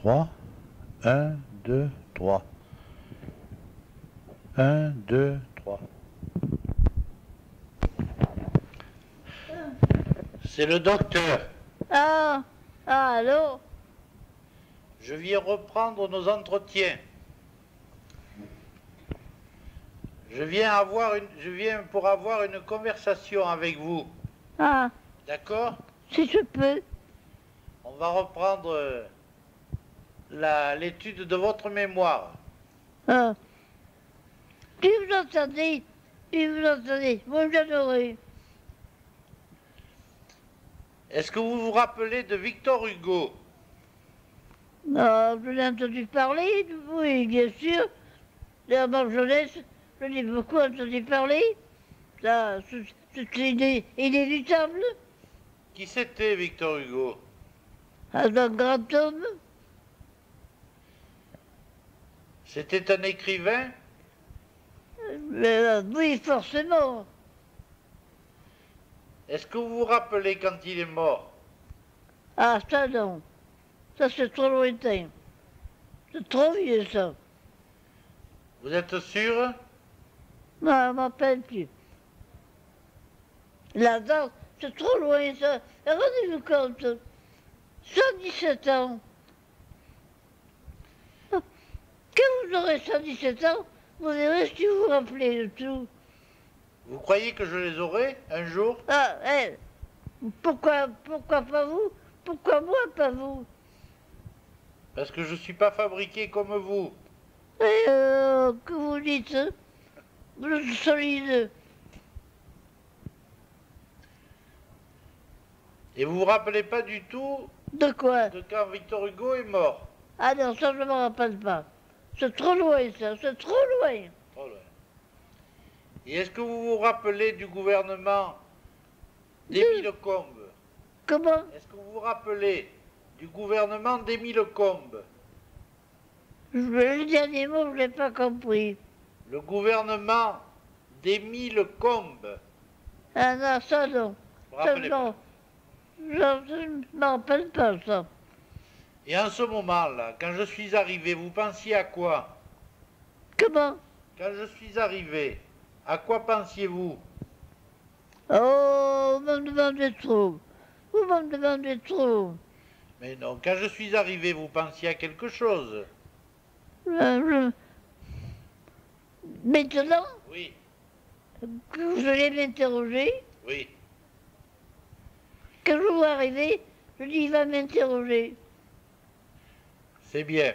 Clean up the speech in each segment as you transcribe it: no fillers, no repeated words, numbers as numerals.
3. 1, 2, 3. 1, 2, 3. C'est le docteur. Ah, allô? Je viens reprendre nos entretiens. Je viens pour avoir une conversation avec vous. Ah, D'accord? si je peux. On va reprendre l'étude de votre mémoire. Ah. Puis vous entendez, moi j'adorais. Est-ce que vous vous rappelez de Victor Hugo? Ah, je l'ai entendu parler, oui, bien sûr. Dans ma jeunesse, je l'ai beaucoup entendu parler. Ça, c'est inévitable. Qui c'était Victor Hugo? Un grand homme. C'était un écrivain? Oui, forcément. Est-ce que vous vous rappelez quand il est mort? Ah, ça non. Ça c'est trop lointain. C'est trop vieux ça. Vous êtes sûr? Non, je m'en rappelle plus. La date, c'est trop loin ça. Rendez-vous compte. 117 ans. Quand vous aurez 117 ans, vous verrez si vous vous rappelez de tout. Vous croyez que je les aurai un jour? Ah, pourquoi pas vous? Pourquoi moi, pas vous? Parce que je ne suis pas fabriqué comme vous. Que vous dites, hein? Vous êtes solide. Et vous vous rappelez pas du tout De quoi? de quand Victor Hugo est mort? Ah non, ça je ne me rappelle pas. C'est trop loin ça, c'est trop loin. Trop loin. Et est-ce que vous vous rappelez du gouvernement d'Émile Combes? Comment? Est-ce que vous vous rappelez du gouvernement d'Émile Combes? Le dernier mot, je ne l'ai pas compris. Le gouvernement d'Émile Combes. Ah non, ça non. Vous vous Ça rappelez pas? non. Je ne me rappelle pas ça. Et en ce moment-là, quand je suis arrivé, vous pensiez à quoi? Comment? Quand je suis arrivé, à quoi pensiez-vous? Oh, vous me demandez trop. Vous me demandez trop. Mais non, quand je suis arrivé, vous pensiez à quelque chose? Maintenant Oui, que je vais m'interroger, oui. quand je vois arriver, je dis il va m'interroger. C'est bien.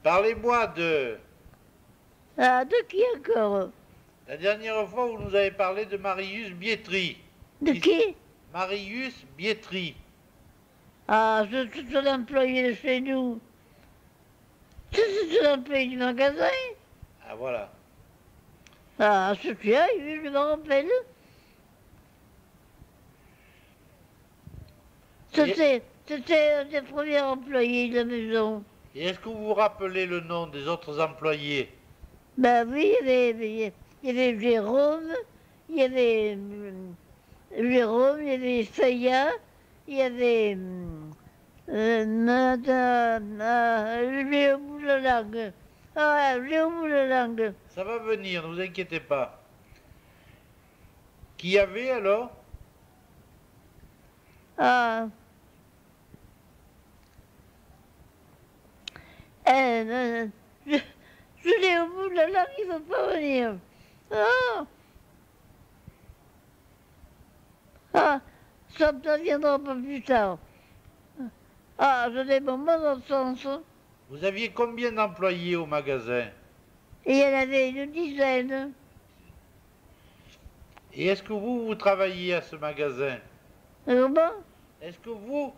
Parlez-moi de... Ah, de qui encore? La dernière fois, vous nous avez parlé de Marius Bietri. De qui? Marius Bietri. Ah, c'est un employé de chez nous. C'est un employé du magasin. Ah, voilà. Ah, c'est bien, oui, je me rappelle. C'était un des premiers employés de la maison. Et est-ce que vous vous rappelez le nom des autres employés? Ben oui, il y avait Jérôme, il y avait Jérôme, il y avait Feuillat, il y avait j'ai au bout de la langue. Ah, j'ai au bout de la langue. Ça va venir, ne vous inquiétez pas. Qui y avait alors? Ah. Je, je l'ai au bout de la langue, il ne faut pas venir. Ah, ah, ça ne viendra pas plus tard. Ah, je l'ai mon bon sens. Vous aviez combien d'employés au magasin? Et il y en avait une dizaine. Et est-ce que vous travailliez à ce magasin? Comment? Est-ce que vous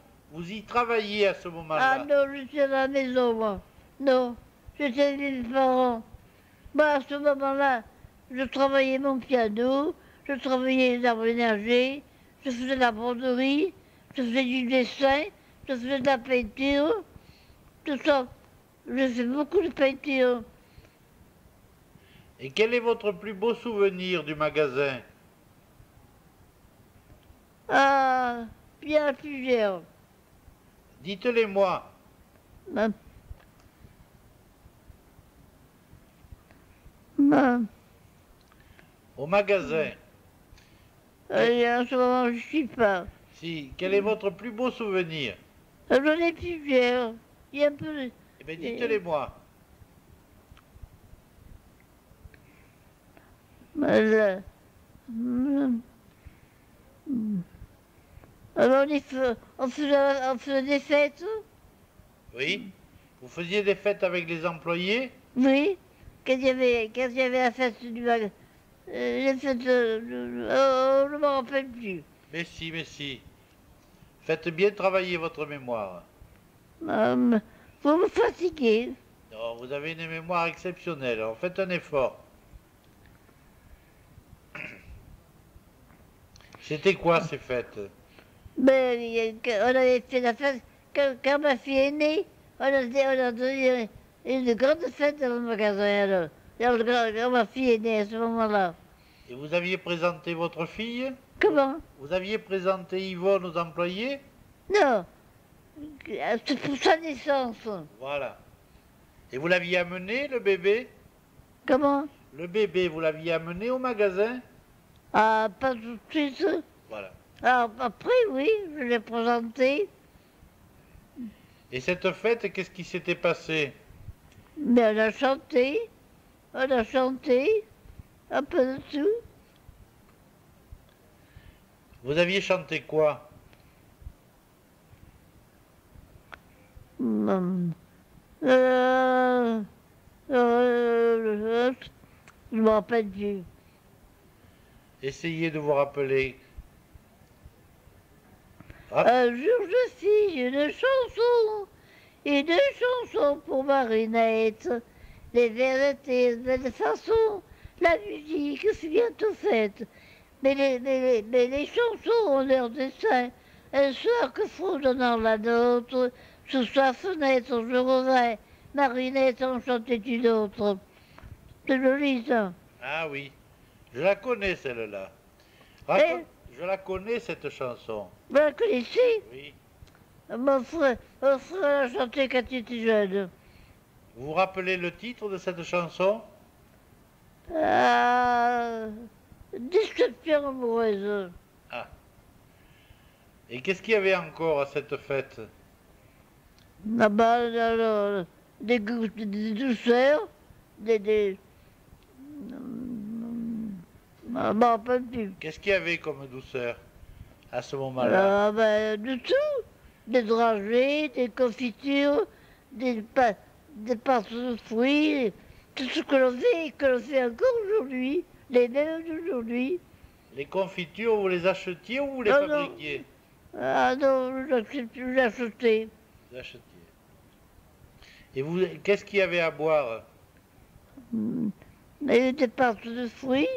y travailliez à ce Ah moment-là? non, je suis à la maison, moi. Non, j'étais chez mes parents. Moi, à ce moment-là, je travaillais mon piano, je travaillais les arbres énergés, je faisais de la broderie, je faisais du dessin, je faisais de la peinture, tout ça. J'ai fait beaucoup de peinture. Et quel est votre plus beau souvenir du magasin? Ah, bien plusieurs. Dites-les-moi. Ma, ma, Au magasin. en ce moment, je suis pas. Si, quel est votre plus beau souvenir? J'en ai plusieurs. Il y a un peu. Eh bien, dites-les-moi. Voilà. Alors, on faisait des fêtes, Oui. Vous faisiez des fêtes avec les employés? oui. Quand il y avait la fête du magasin, les fêtes, oh, je ne me rappelle plus. Mais si, mais si. Faites bien travailler votre mémoire. Euh, vous me fatiguez. Non, vous avez une mémoire exceptionnelle, alors faites un effort. C'était quoi ces fêtes? Ben, on avait fait la fête, quand ma fille est née, on a donné une grande fête dans le magasin. Alors. Quand ma fille est née à ce moment-là. Et vous aviez présenté votre fille? Comment? Vous aviez présenté Yvonne aux employés? Non, c'est pour sa naissance. Voilà. Et vous l'aviez amené, le bébé? Comment? Le bébé, vous l'aviez amené au magasin? Ah, pas tout de suite. Voilà. Alors, après, oui, je l'ai présenté. Et cette fête, qu'est-ce qui s'était passé? Mais on a chanté, un peu de tout. Vous aviez chanté quoi? Hum, euh, je me rappelle plus. Essayez de vous rappeler. Ah, Un jour, je fis une chanson pour Marinette. Les vers étaient de belle façon, la musique fut bientôt faite. Mais les chansons ont leur dessin. Un soir que fredonnant la nôtre, sous sa fenêtre je revins, Marinette en chantait une autre. C'est joli ça. ah oui, je la connais celle-là. Eh, Je la connais cette chanson. vous la connaissez? Oui. Mon frère l'a chanté quand il était jeune. Vous vous rappelez le titre de cette chanson? Ah, déception amoureuse. Ah. Et qu'est-ce qu'il y avait encore à cette fête? Ah bah, alors, des douceurs, des, ah, je m'en rappelle plus. Qu'est-ce qu'il y avait comme douceur à ce moment-là? Ah, bah, de tout. Des dragées, des confitures, des pâtes de fruits, tout ce que l'on fait encore aujourd'hui, les mêmes d'aujourd'hui. Les confitures, vous les achetiez ou vous les Non, non. fabriquiez? Ah non, je l'ai acheté. Vous achetiez. Et vous, qu'est-ce qu'il y avait à boire? Il y a des pâtes de fruits,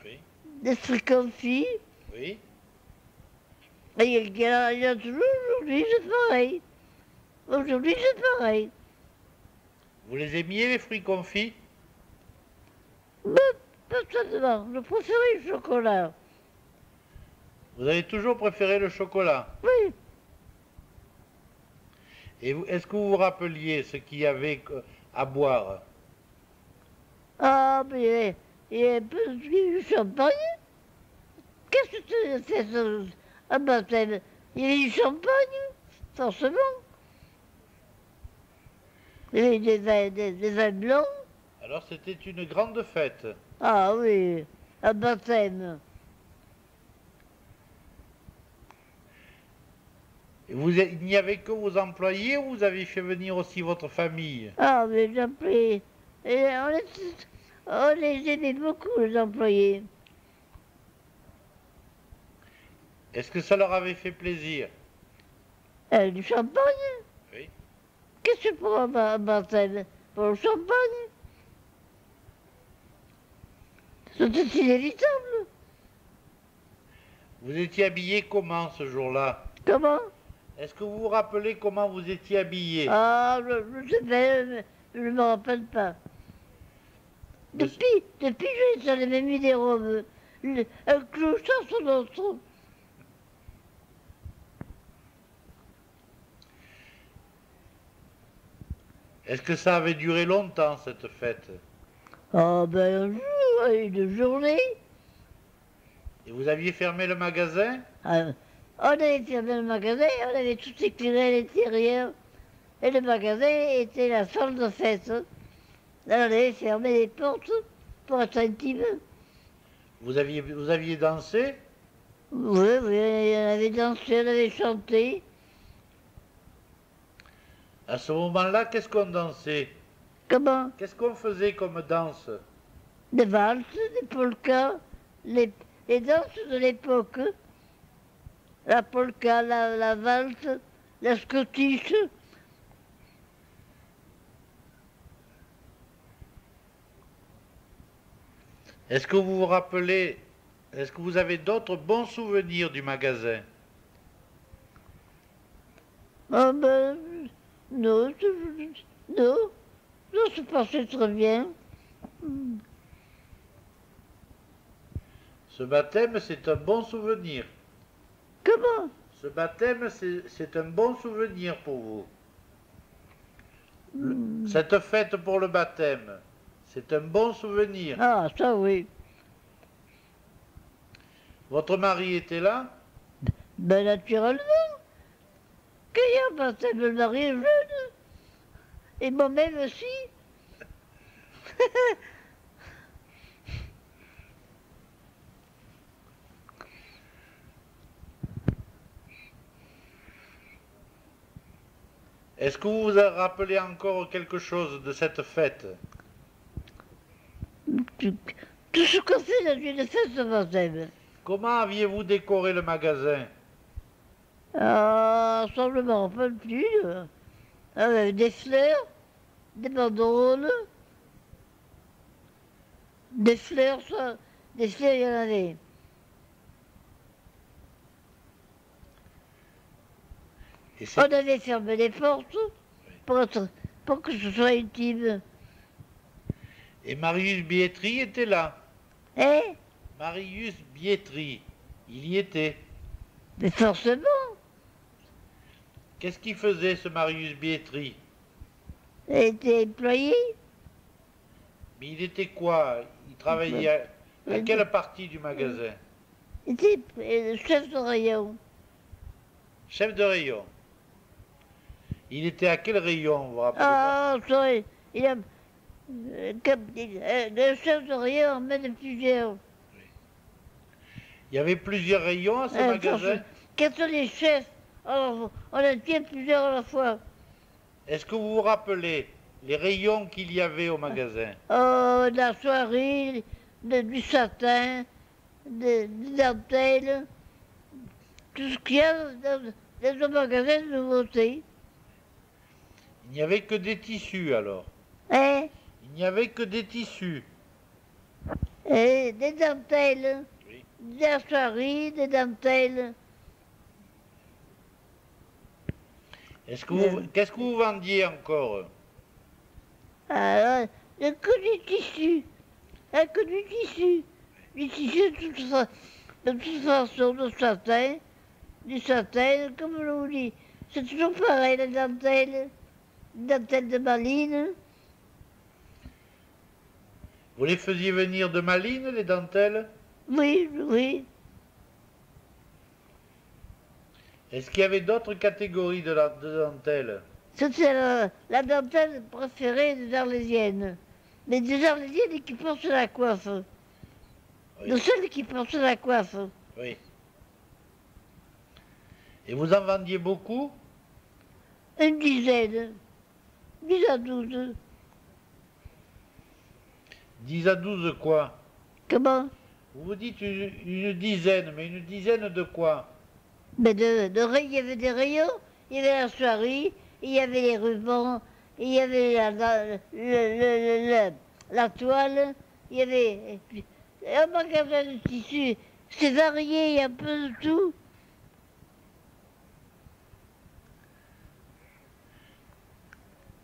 Oui, des fruits confits. oui. Et il y a toujours aujourd'hui, c'est pareil. Aujourd'hui, c'est pareil. Vous les aimiez, les fruits confits? Mais, personnellement, je préférais le chocolat. Vous avez toujours préféré le chocolat. Oui, Et est-ce que vous vous rappeliez ce qu'il y avait à boire? ah, mais il y a un peu du champagne. Qu'est-ce que tu as fait un baptême? Il y avait du champagne, forcément. Il y avait des vins blancs. Alors c'était une grande fête. Ah oui, un baptême. Et il n'y avait que vos employés ou vous avez fait venir aussi votre famille? Ah, mais j'ai pris. Et on les aimait beaucoup, les employés. Est-ce que ça leur avait fait plaisir? Du champagne? Oui. Qu'est-ce que tu prends un baptême? Pour le champagne? C'est inévitable. Vous étiez habillé comment ce jour-là? Comment? Est-ce que vous vous rappelez comment vous étiez habillé? Ah, je sais pas, je ne me rappelle pas. Depuis, j'en avais mis des robes. Un clochard sur l'autre. Est-ce que ça avait duré longtemps, cette fête? Oh ben un jour, une journée. Et vous aviez fermé le magasin? On avait fermé le magasin, on avait tout éclairé à l'intérieur. Et le magasin était la salle de fête. On avait fermé les portes pour être intime. Vous aviez dansé? Oui, oui, on avait dansé, on avait chanté. À ce moment-là, qu'est-ce qu'on dansait? Comment? Qu'est-ce qu'on faisait comme danse? Des valses, des polkas, les danses de l'époque. La polka, la valse, la scottish. Est-ce que vous vous rappelez, est-ce que vous avez d'autres bons souvenirs du magasin? Ah ben, non, non, non, se passait très bien. Ce baptême, c'est un bon souvenir. Comment? Ce baptême, c'est un bon souvenir pour vous. Cette fête pour le baptême, c'est un bon souvenir. Ah, ça oui. Votre mari était là? Ben naturellement, qu'il y a un baptême de mari jeune. Et moi-même aussi. Est-ce que vous vous rappelez encore quelque chose de cette fête? Tout ce qu'on fait dans une fête de baptême. Comment aviez-vous décoré le magasin? Ah, ça ne me rappelle plus. Avec des fleurs, des banderoles, des fleurs, ça, des fleurs, il y en avait. On avait fermé les portes pour que ce soit intime. Et Marius Bietri était là. Hein? Marius Bietri, il y était. Mais forcément. Qu'est-ce qu'il faisait, ce Marius Bietri? Il était employé. Mais il était quoi? Il travaillait à quelle partie du magasin? Il était chef de rayon. Chef de rayon. Il était à quel rayon, vous vous rappelez pas? Ah, sorry. Il a, le chef de rayon en mène plusieurs. Il y avait plusieurs rayons à ce magasin? Quels sont les chefs? Alors, on a tient plusieurs à la fois. Est-ce que vous vous rappelez les rayons qu'il y avait au magasin? De la soierie, du satin, des dentelles, tout ce qu'il y a dans un magasin de nouveautés. Il n'y avait que des tissus alors. Hein? Il n'y avait que des tissus. Et des dentelles, Oui. de la soierie, des dentelles. Qu'est-ce que vous vendiez encore? Alors, il n'y a que du tissu. Il n'y a que du tissu. Du tissu de toute façon, du satin, comme je vous dis. C'est toujours pareil, la dentelle de Malines. Vous les faisiez venir de Malines, les dentelles? Oui, oui. Est-ce qu'il y avait d'autres catégories de dentelles? C'était la dentelle préférée des Arlésiennes. Mais des Arlésiennes qui portent la coiffe. Oui. De celles qui portent la coiffe. Oui. Et vous en vendiez beaucoup? Une dizaine. 10 à 12. 10 à 12 quoi? Comment? Vous vous dites une dizaine, mais une dizaine de quoi? Mais il y avait des rayons, il y avait la soierie, il y avait les rubans, il y avait la toile, il y avait un magasin de tissus. C'est varié, il y a un peu de tout.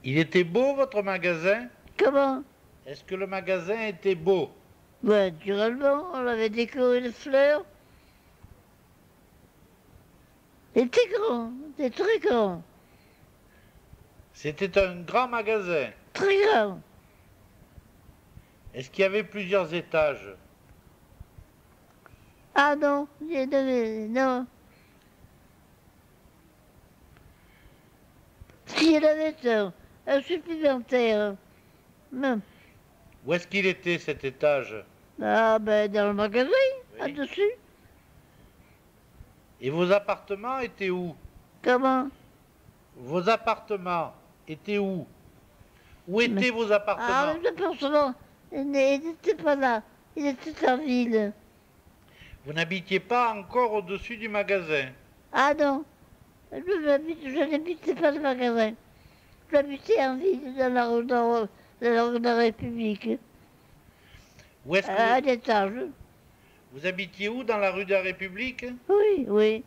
Il était beau votre magasin? Comment? Est-ce que le magasin était beau? Ben, naturellement, on avait décoré de fleurs. Il était grand, il était très grand. C'était un grand magasin. très grand. Est-ce qu'il y avait plusieurs étages? Ah non, non. S'il y en avait un supplémentaire. Non. Où est-ce qu'il était cet étage? Ah ben dans le magasin, Oui. là-dessus. Et vos appartements étaient où? Comment? Vos appartements étaient où? Où étaient vos Ah, appartements? les appartements, ils n'étaient pas là. Ils étaient en ville. Vous n'habitiez pas encore au-dessus du magasin. Ah non, je n'habitais pas le magasin. J'habitais en ville, dans la rue de la République, Où est-ce que à l'étage. vous habitiez où dans la rue de la République? Oui, oui.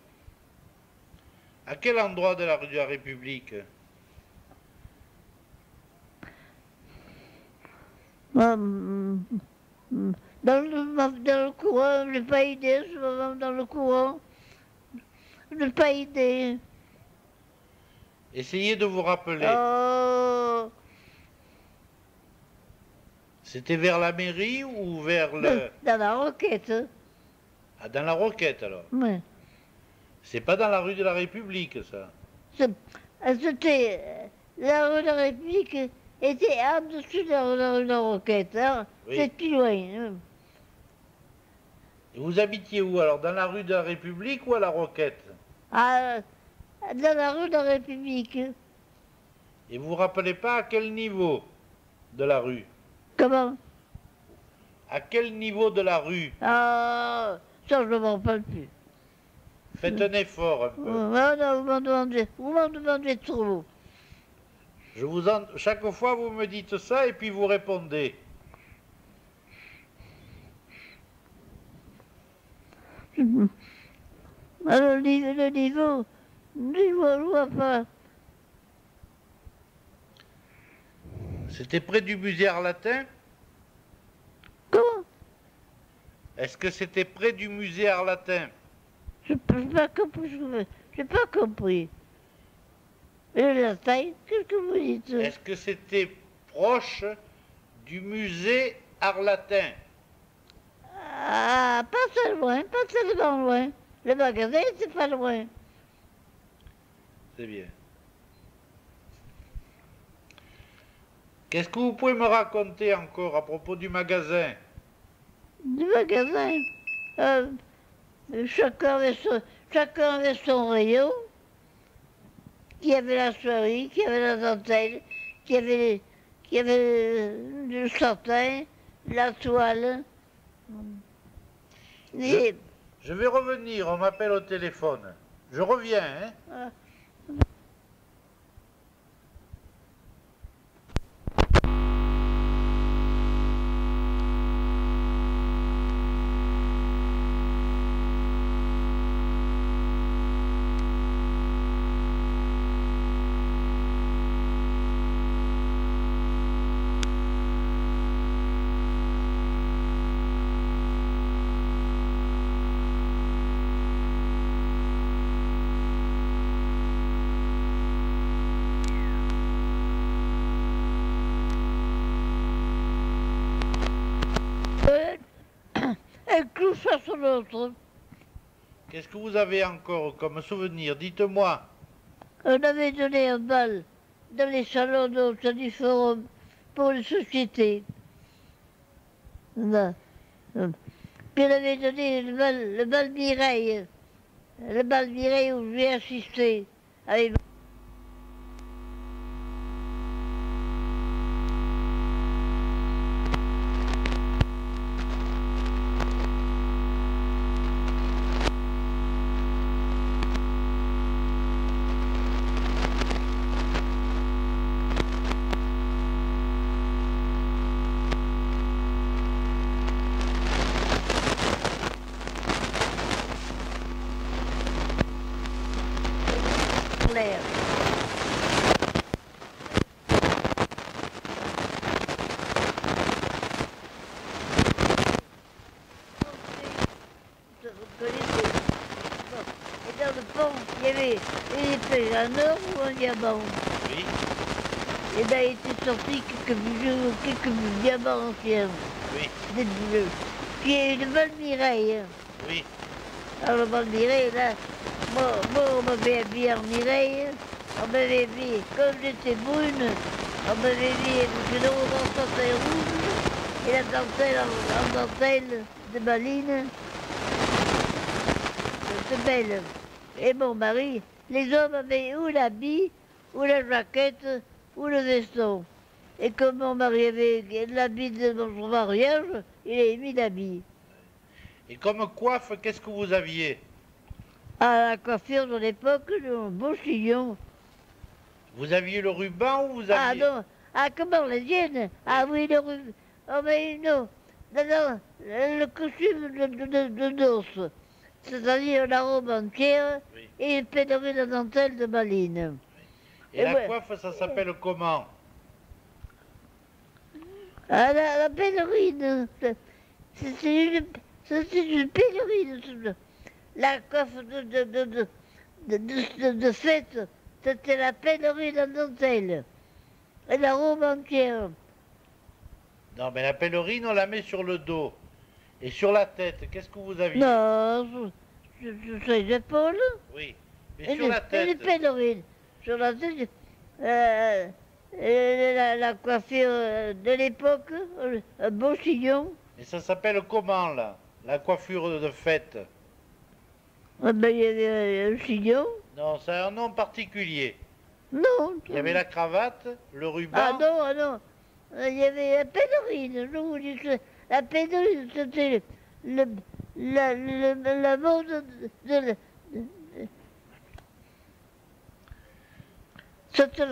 À quel endroit de la rue de la République? Dans le courant, je n'ai pas idée, je me dans le courant. Je n'ai pas idée. Essayez de vous rappeler. Oh, C'était vers la mairie ou vers le... dans la roquette. Ah, dans la Roquette alors. Ouais. C'est pas dans la rue de la République ça. C'était la rue de la République était en dessus de la rue de la Roquette. Hein. Oui. C'est plus loin. Hein. Et vous habitiez où alors? Dans la rue de la République ou à la Roquette? Ah, dans la rue de la République. Et vous vous rappelez pas à quel niveau de la rue? Comment? À quel niveau de la rue? Ah, ça je ne m'en parle plus. Faites un effort un peu. Oh, non, vous m'en demandez trop. Chaque fois vous me dites ça et puis vous répondez. Alors, le niveau, je vois pas. C'était près du musée Arlatin? Comment? Est-ce que c'était près du musée Arlatin? Je n'ai pas compris. Je n'ai pas compris. Et la taille, qu'est-ce que vous dites? Est-ce que c'était proche du musée Arlatin? Ah, pas très loin, pas tellement loin. Le magasin, c'est pas loin. C'est bien. Qu'est-ce que vous pouvez me raconter encore à propos du magasin? Du magasin, euh, chacun avait son rayon. Qui avait la soierie, qui avait la dentelle, qui avait le satin, la toile. Et, Je vais revenir, on m'appelle au téléphone. Je reviens, hein? ah, un clou face à l'autre. Qu'est-ce que vous avez encore comme souvenir? Dites-moi. On avait donné un bal dans les salons d'hôtes du forum pour les sociétés. Là. Puis on avait donné le bal Mireille. Le bal Mireille où j'ai assisté. Avec Claire. Vous connaissez. Bon. Et dans le pont, il y avait une épée en or ou en diamant. Oui. Et ben, il était sorti quelques diamants anciens, Oui, des bleus. Puis il y a eu le vol Mireille. oui. Alors le vol Mireille, là, moi on m'avait habillé en Mireille, on m'avait habillé, comme j'étais brune, on m'avait habillé avec le haut en dentelle rouge, et la dentelle en dentelle de baline. C'est belle. Et mon mari, les hommes avaient ou l'habit, ou la jaquette, ou le veston. Et comme mon mari avait l'habit de son mariage, il a mis l'habit. Et comme coiffe, qu'est-ce que vous aviez? À la coiffure de l'époque, un beau chignon. Vous aviez le ruban ou vous Ah aviez... non, ah comment les tiennes? Ah oui, le ruban. Oh mais non, non, le costume de noces. C'est-à-dire la robe entière Oui. et une pédalerie de dentelle de baline. Et la ouais. coiffe, ça s'appelle comment? Ah, la pèlerine, c'est une pèlerine. La coiffe de fête, c'était la pèlerine en dentelle. Et la robe entière. Non, mais la pèlerine, on la met sur le dos. Et sur la tête, qu'est-ce que vous aviez? Non, sur les épaules. Oui, mais sur la tête. Une pèlerine. Sur la tête, la coiffure de l'époque, un beau chignon. Et ça s'appelle comment, là? La coiffure de fête? Ah ben, il y avait un chignon. Non, c'est un nom particulier. Non. Il y avait la cravate, le ruban. Ah non, ah non. Il y avait la pèlerine. Je vous dis que la pèlerine, c'était la mode de c'était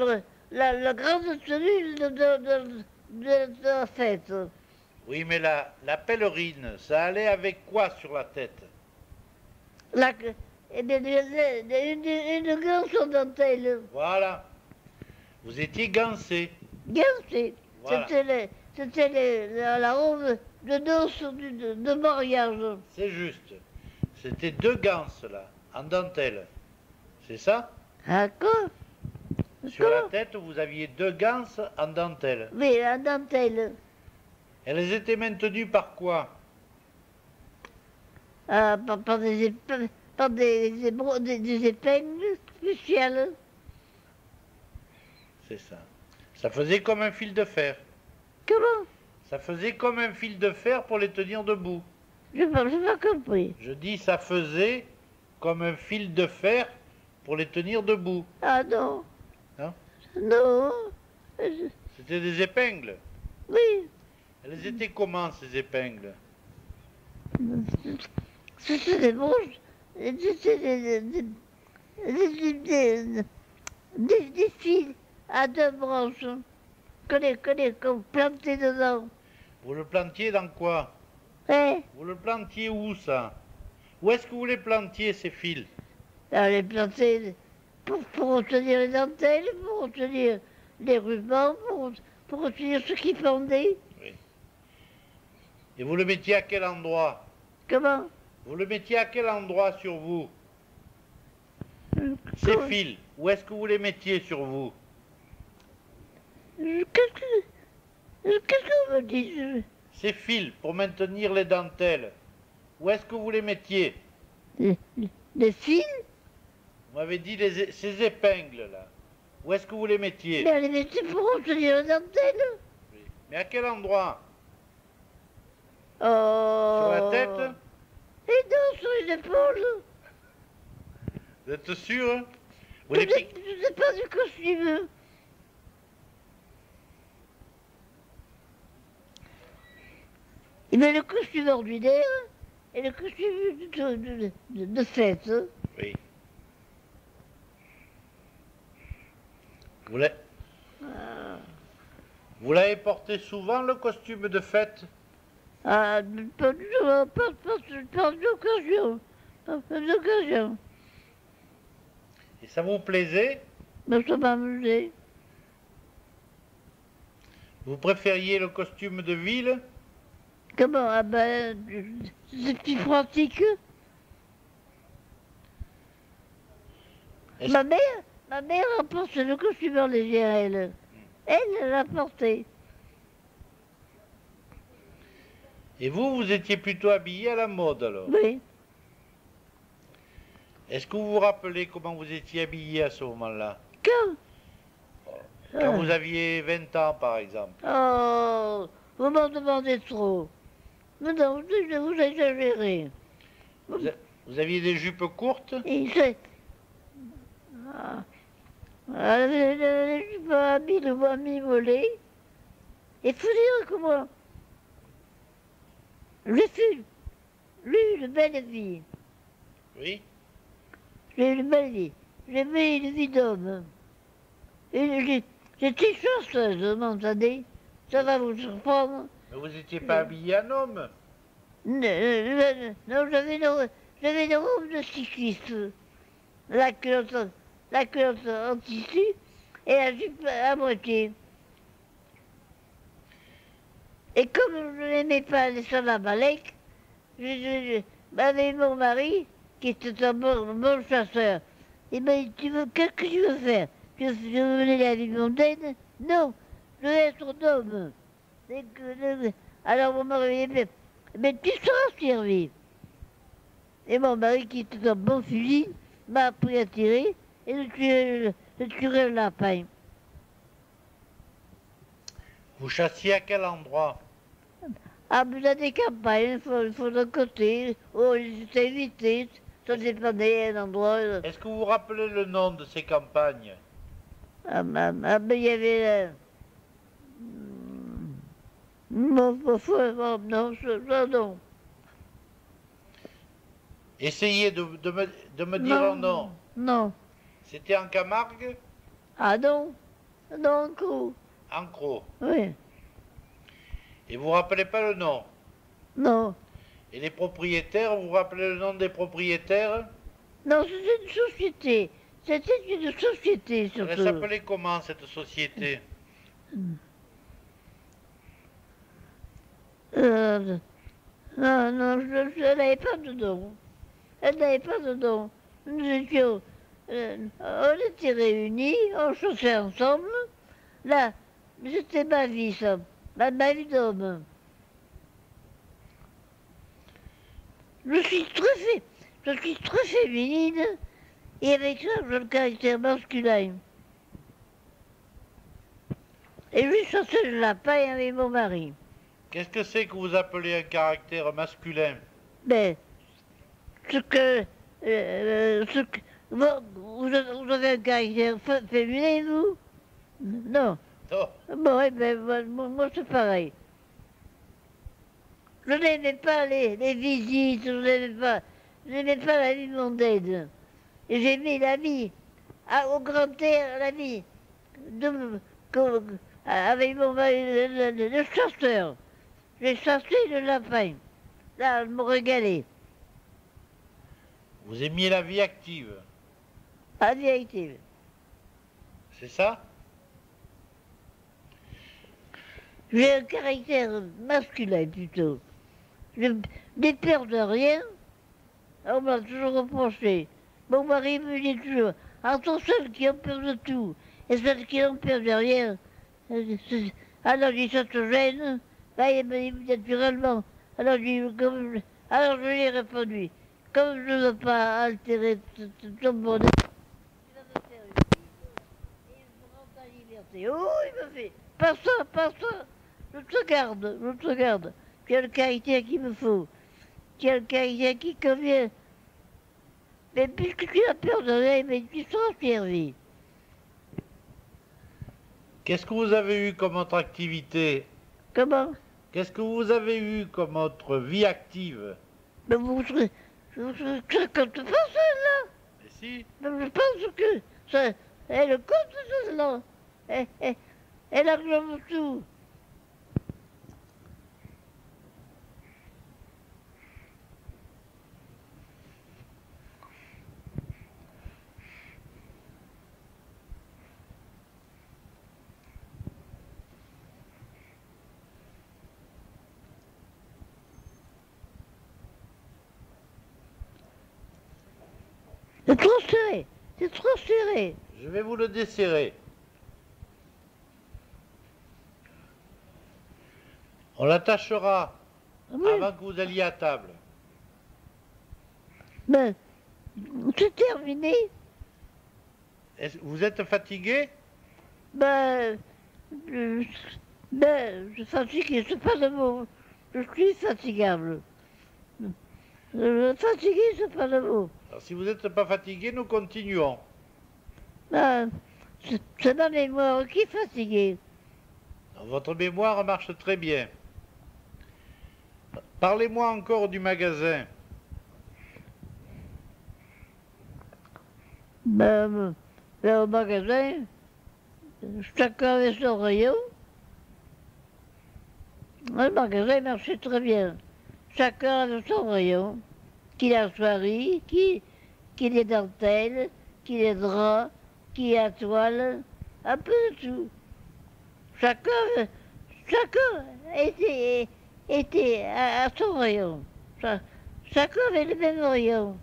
la grande tenue de la fête. Oui, mais la pèlerine, ça allait avec quoi sur la tête? La, eh bien, une ganse en dentelle. Voilà. Vous étiez gancé. Ganse. Voilà. C'était la robe de noces de mariage. C'est juste. C'était deux ganses, là, en dentelle. C'est ça? Ah, quoi? Sur la tête, vous aviez deux ganses en dentelle. Oui, la dentelle. Elles étaient maintenues par quoi? Ah, par des épingles spéciales. C'est ça. Ça faisait comme un fil de fer. Comment? Ça faisait comme un fil de fer pour les tenir debout. Je n'ai pas compris. Je dis ça faisait comme un fil de fer pour les tenir debout. Ah non. Non? Non. C'était des épingles. Oui. Elles étaient comment, ces épingles? C'était des branches. C'était des fils à deux branches. Qu'on plantait dedans. Vous le plantiez dans quoi? Hein? Vous le plantiez où, ça? Où est-ce que vous les plantiez, ces fils? On les plantait pour retenir les dentelles, pour retenir les rubans, pour retenir ce qui pendait. Oui. Et vous le mettiez à quel endroit? Comment? Vous le mettiez à quel endroit sur vous? Ces fils, où est-ce que vous les mettiez sur vous? Qu'est-ce que vous me dites? Ces fils pour maintenir les dentelles, où est-ce que vous les mettiez? Les fils? Vous m'avez dit ces épingles là. Où est-ce que vous les mettiez? Mais on les mettait pour retenir les dentelles. Oui. Mais à quel endroit? Oh. Sur la tête? Et non, sur les épaules. Vous êtes sûr? Vous Je les piquez? sais pas du costume. Il met le costume ordinaire et le costume de fête. Oui. Vous l'avez... Vous l'avez porté souvent, le costume de fête? Ah, pas d'occasion. Pas d'occasion. Et ça vous plaisait? Mais ça m'amusait. Vous préfériez le costume de ville? Comment? Ah ben, c'est plus pratique. Ma mère a pensé le costume en légère, elle. Elle l'a porté. Et vous étiez plutôt habillé à la mode alors? Oui. Est-ce que vous vous rappelez comment vous étiez habillé à ce moment-là? Quand Quand vous aviez 20 ans par exemple? Oh, vous m'en demandez trop. Mais non, vous exagérez. Vous, vous aviez des jupes courtes? Et c'est... Ah, je suis pas habillé le voix mi-volé. Il faut dire que moi, je suis une belle vie. Oui. J'ai une belle vie. J'ai fait une vie d'homme. J'étais chanceuse, vous m'entendez? Ça va vous surprendre. Mais vous n'étiez pas habillé en homme? Non, j'avais une robe de cycliste. La culotte en tissu et la jupe à moitié. Et comme je n'aimais pas les salamalek, avec mon mari, qui était un bon chasseur, il m'a dit, qu'est-ce que tu veux faire? Tu veux mener la vie mondaine? Non, je veux être un homme. Alors mon mari m'a dit, mais tu seras servi. Et mon mari, qui était un bon fusil, m'a appris à tirer et de tuer le lapin. Vous chassiez à quel endroit? Ah, mais dans des campagnes, il faut d'un côté. Oh, j'étais évité, ça dépendait d'un endroit. Est-ce que vous vous rappelez le nom de ces campagnes? Mais il y avait... non, non. Essayez de me dire un nom. Non. C'était en Camargue? Ah non, non, coup. En Crau. Oui, Et vous ne vous rappelez pas le nom? non. Et les propriétaires, vous vous rappelez le nom des propriétaires? Non, c'était une société. C'était une société, Elle surtout. s'appelait comment cette société? Non, non, elle n'avait pas de nom. Elle n'avait pas de nom. Nous étions... on était réunis, on chassait ensemble. Là, c'était ma vie, ça. Ma vie d'homme. Je suis très féminine et avec ça, j'ai le caractère masculin. Et je chassais le lapin avec mon mari. Qu'est-ce que c'est que vous appelez un caractère masculin? Mais ce que... vous avez un caractère féminin, vous? Non. Non. Bon, eh ben, moi c'est pareil. Je n'aimais pas les visites, je n'aimais pas la vie mondaine. Et j'aimais la vie, au grand air, la vie, avec mon mari, le chasseur. J'ai chassé le lapin. Là, je me régalais. Vous aimiez la vie active, La vie active. c'est ça? J'ai un caractère masculin plutôt. Je n'ai peur de rien. On m'a toujours reproché. Mon mari me dit toujours, entre celles qui ont peur de tout et celles qui n'ont peur de rien, alors je dis, ça te gêne? Là, il m'a dit naturellement. Alors, alors je lui ai répondu, comme je ne veux pas altérer ton bonheur, tu vas me faire une bise et je me rends ta liberté. Oh, il me fait, pas ça, je te garde. Tu as le caractère qu'il me faut. Tu as le caractère qui convient. Mais puisque tu as peur de rien, mais tu seras servi. Qu'est-ce que vous avez eu comme autre activité? Comment? Qu'est-ce que vous avez eu comme autre vie active? Mais je raconte pas celle-là. Mais si. Mais je pense que ça, elle compte celle-là. Elle englobe tout. C'est trop serré. C'est trop serré. Je vais vous le desserrer. On l'attachera Oui, avant que vous alliez à table. ben, c'est terminé. Vous êtes fatigué? Ben, je, je suis fatigué, c'est pas le mot. Je suis fatigable. Fatigué, c'est pas le mot. Alors, si vous n'êtes pas fatigué, nous continuons. Ben, c'est ma mémoire qui est fatiguée. Votre mémoire marche très bien. Parlez-moi encore du magasin. Ben, au magasin, chacun avait son rayon. Le magasin marchait très bien. Chacun avait son rayon. Qui la soierie, qui les dentelles, qui les draps, qui la toile, un peu de tout. Chacun, chacun était à son rayon. Chacun avait le même rayon.